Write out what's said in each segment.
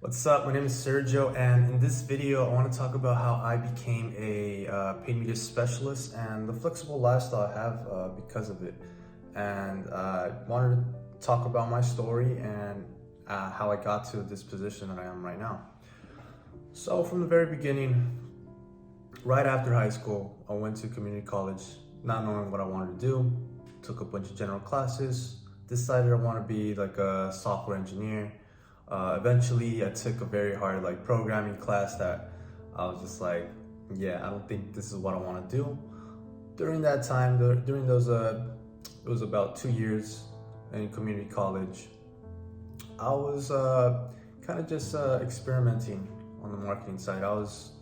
What's up? My name is Sergio, and in this video, I want to talk about how I became a paid media specialist and the flexible lifestyle I have because of it. And I wanted to talk about my story and how I got to this position that I am right now. So, from the very beginning, right after high school, I went to community college, not knowing what I wanted to do. Took a bunch of general classes, decided I want to be like a software engineer. Eventually I took a very hard programming class that I was just like, yeah, I don't think this is what I want to do. During that time, during those it was about 2 years in community college, I was kind of just experimenting on the marketing side. I was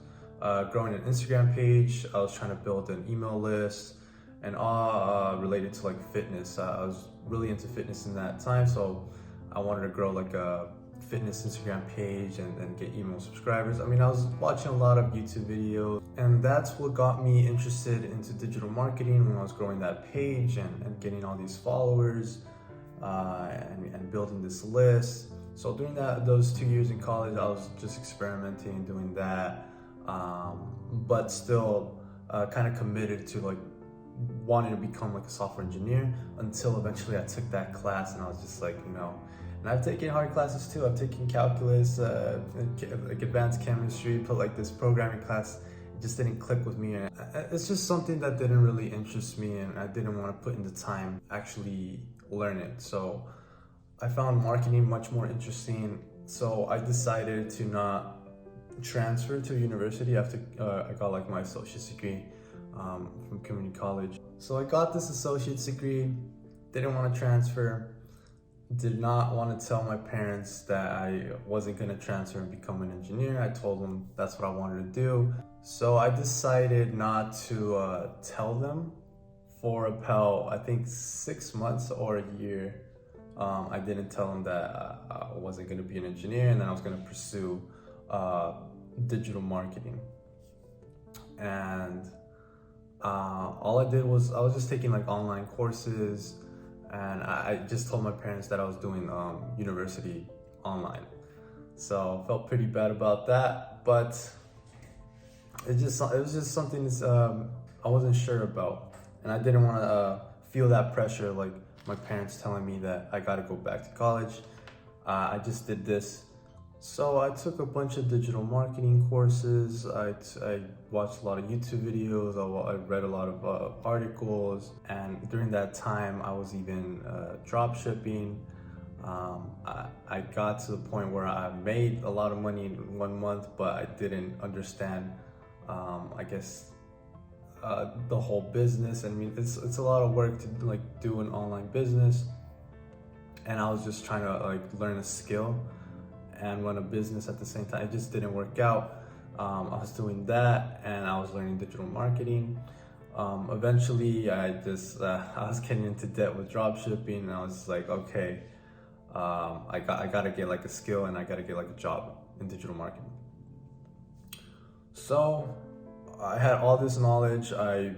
growing an Instagram page. I was trying to build an email list and all related to fitness. I was really into fitness in that time, so I wanted to grow a fitness Instagram page and get email subscribers. I was watching a lot of YouTube videos, and that's what got me interested into digital marketing when I was growing that page and getting all these followers and building this list. So during those 2 years in college, I was just experimenting and doing that, but still kind of committed to wanting to become a software engineer until eventually I took that class, and I was just and I've taken hard classes too. I've taken calculus, advanced chemistry, but this programming class, it just didn't click with me. And it's just something that didn't really interest me, and I didn't want to put in the time actually learn it. So I found marketing much more interesting. So I decided to not transfer to university after I got my associate's degree from community college. So I got this associate's degree, didn't want to transfer. Did not want to tell my parents that I wasn't going to transfer and become an engineer. I told them that's what I wanted to do. So I decided not to tell them for about, I think, 6 months or a year. I didn't tell them that I wasn't going to be an engineer, and then I was going to pursue digital marketing. And all I did was I was just taking online courses. And I just told my parents that I was doing university online. So I felt pretty bad about that, but it was just something I wasn't sure about. And I didn't want to feel that pressure, like my parents telling me that I got to go back to college. I just did this. So I took a bunch of digital marketing courses. I watched a lot of YouTube videos. I read a lot of articles. And during that time, I was even drop shipping. I got to the point where I made a lot of money in 1 month, but I didn't understand, the whole business. It's a lot of work to do an online business. And I was just trying to learn a skill and run a business at the same time. It just didn't work out. I was doing that, and I was learning digital marketing. Eventually, I was getting into debt with drop shipping, and I was just okay, I gotta get a skill, and I gotta get a job in digital marketing. So I had all this knowledge I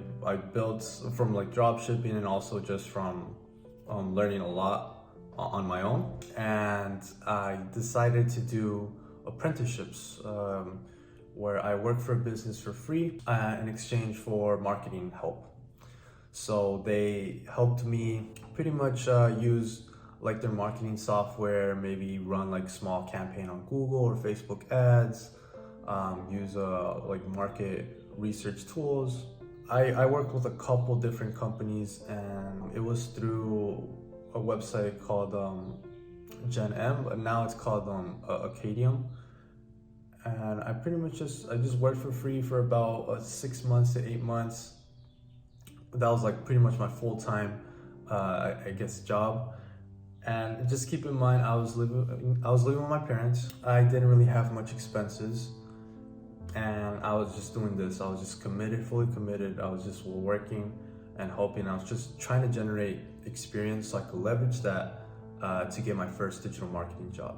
built from drop shipping, and also just from learning a lot on my own. And I decided to do apprenticeships where I work for a business for free in exchange for marketing help. So they helped me pretty much use their marketing software, maybe run small campaign on Google or Facebook ads, use market research tools. I worked with a couple different companies, and it was through a website called Gen M, but now it's called Acadium. And I pretty much just worked for free for about 6 months to 8 months. That was pretty much my full-time job. And just keep in mind, I was living with my parents. I didn't really have much expenses, and I was just doing this. I was just fully committed. I was just working and hoping. I was just trying to generate experience so I could leverage that to get my first digital marketing job.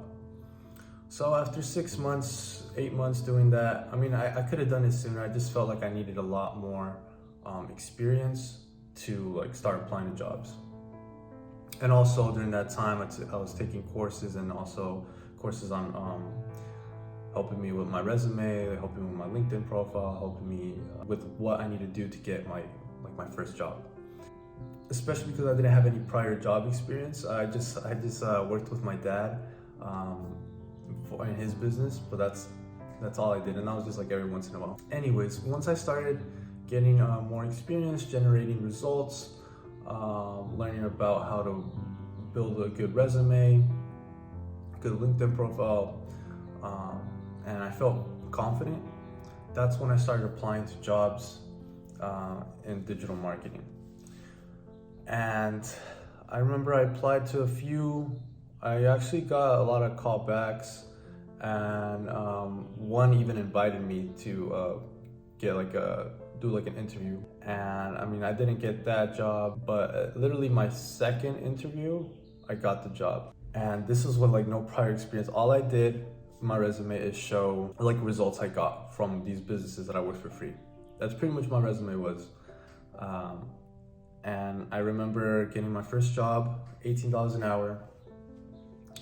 So after 6 months, 8 months doing that, I could have done it sooner. I just felt like I needed a lot more experience to start applying to jobs. And also during that time, I was taking courses, and also courses on helping me with my resume, helping me with my LinkedIn profile, helping me with what I need to do to get my first job. Especially because I didn't have any prior job experience. I just worked with my dad in his business, but that's all I did, and that was just like every once in a while. Anyways, once I started getting more experience, generating results, learning about how to build a good resume, good LinkedIn profile, and I felt confident, that's when I started applying to jobs in digital marketing. And I remember I applied to a few. I actually got a lot of callbacks, and one even invited me to do an interview. And I mean, I didn't get that job, but literally my second interview, I got the job. And this was with like no prior experience. All I did in my resume is show like results I got from these businesses that I worked for free. That's pretty much my resume was. And I remember getting my first job, $18 an hour,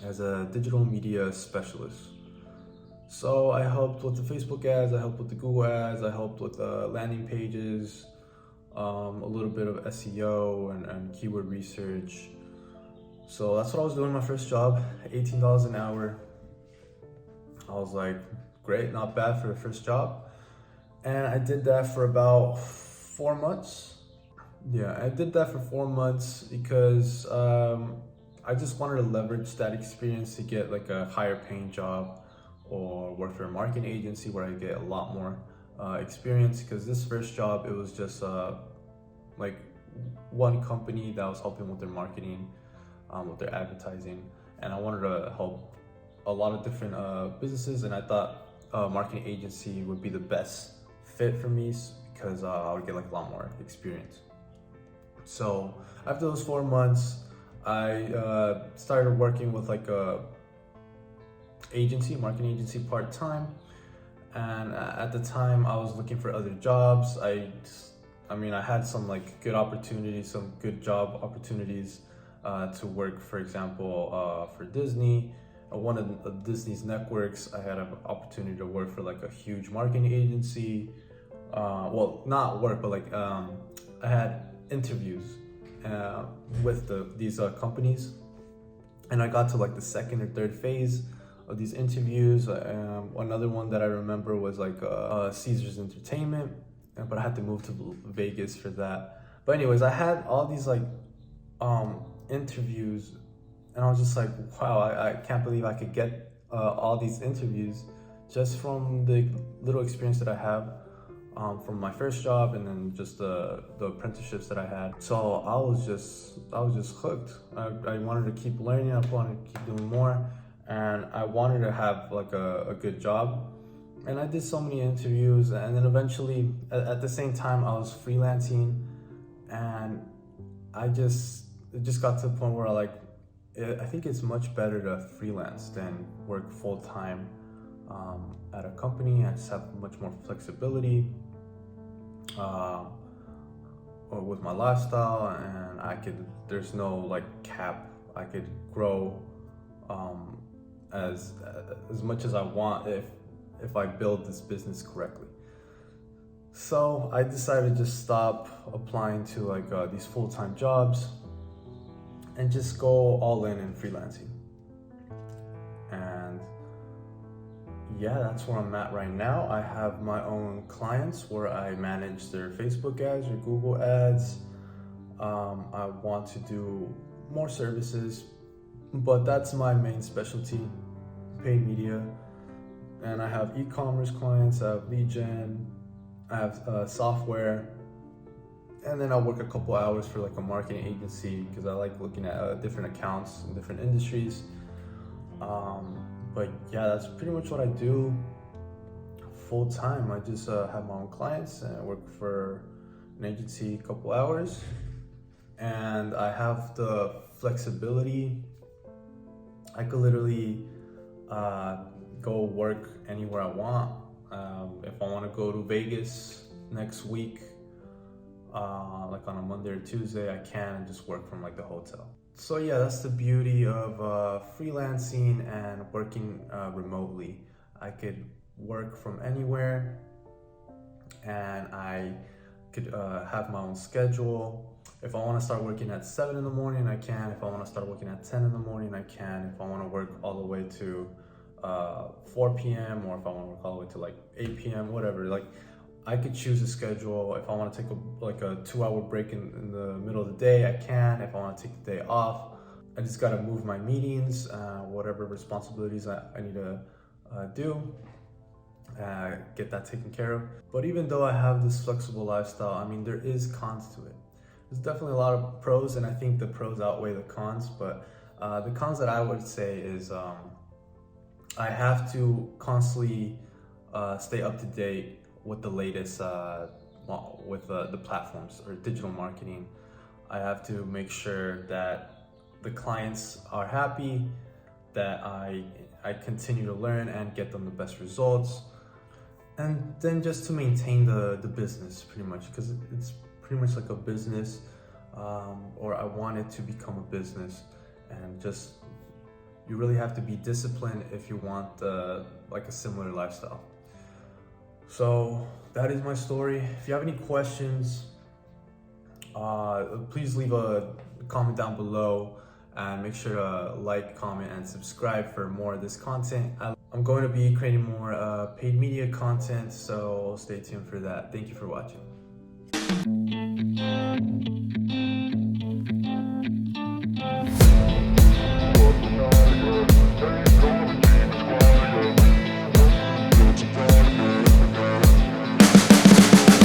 as a digital media specialist. So I helped with the Facebook ads, I helped with the Google ads, I helped with landing pages, a little bit of SEO and keyword research. So that's what I was doing my first job, $18 an hour. I was like, great, not bad for the first job. And I did that for about 4 months. Yeah, I did that for 4 months because I just wanted to leverage that experience to get like a higher paying job or work for a marketing agency where I get a lot more experience. Because this first job, it was just like one company that was helping with their marketing, with their advertising, and I wanted to help a lot of different businesses, and I thought a marketing agency would be the best fit for me because I would get like a lot more experience. So after those 4 months, I started working with like a marketing agency part-time. And at the time I was looking for other jobs. I had some like good opportunities, some good job opportunities to work, for example, for Disney. One of Disney's networks, I had an opportunity to work for like a huge marketing agency. Well, not work, but like I had interviews with these companies, and I got to like the second or third phase of these interviews. Another one that I remember was like Caesars Entertainment, but I had to move to Vegas for that. But anyways, I had all these like interviews, and I was just like, wow, I can't believe I could get all these interviews just from the little experience that I have from my first job, and then just the apprenticeships that I had. So I was just hooked. I wanted to keep learning, I wanted to keep doing more, and I wanted to have like a good job. And I did so many interviews, and then eventually at the same time I was freelancing, and it just got to the point where I think it's much better to freelance than work full-time at a company. I just have much more flexibility with my lifestyle, and there's no like cap. I could grow as much as I want if I build this business correctly. So I decided to just stop applying to like these full-time jobs and just go all in freelancing. And yeah, that's where I'm at right now. I have my own clients where I manage their Facebook ads or Google ads. I want to do more services, but that's my main specialty, paid media. And I have e-commerce clients, I have lead gen, I have software, and then I'll work a couple hours for like a marketing agency because I like looking at different accounts in different industries. But yeah, that's pretty much what I do full time. I just have my own clients and I work for an agency a couple hours, and I have the flexibility. I could literally go work anywhere I want. If I want to go to Vegas next week, like on a Monday or Tuesday, I can, and just work from like the hotel. So yeah, that's the beauty of freelancing and working remotely. I could work from anywhere, and I could have my own schedule. If I want to start working at 7 in the morning, I can. If I want to start working at 10 in the morning, I can. If I want to work all the way to 4 p.m. or if I want to work all the way to like 8 p.m., whatever. Like, I could choose a schedule. If I want to take a 2-hour break in the middle of the day, I can. If I want to take the day off, I just got to move my meetings, whatever responsibilities I need to do. Get that taken care of. But even though I have this flexible lifestyle, I mean, there is cons to it. There's definitely a lot of pros, and I think the pros outweigh the cons. But the cons that I would say is I have to constantly stay up to date with the latest with the platforms or digital marketing. I have to make sure that the clients are happy, that I continue to learn and get them the best results. And then just to maintain the business, pretty much, because it's pretty much like a business, or I want it to become a business. And just, you really have to be disciplined if you want like a similar lifestyle. So that is my story. If you have any questions, please leave a comment down below, and make sure to like, comment, and subscribe for more of this content. I'm going to be creating more paid media content, so stay tuned for that. Thank you for watching.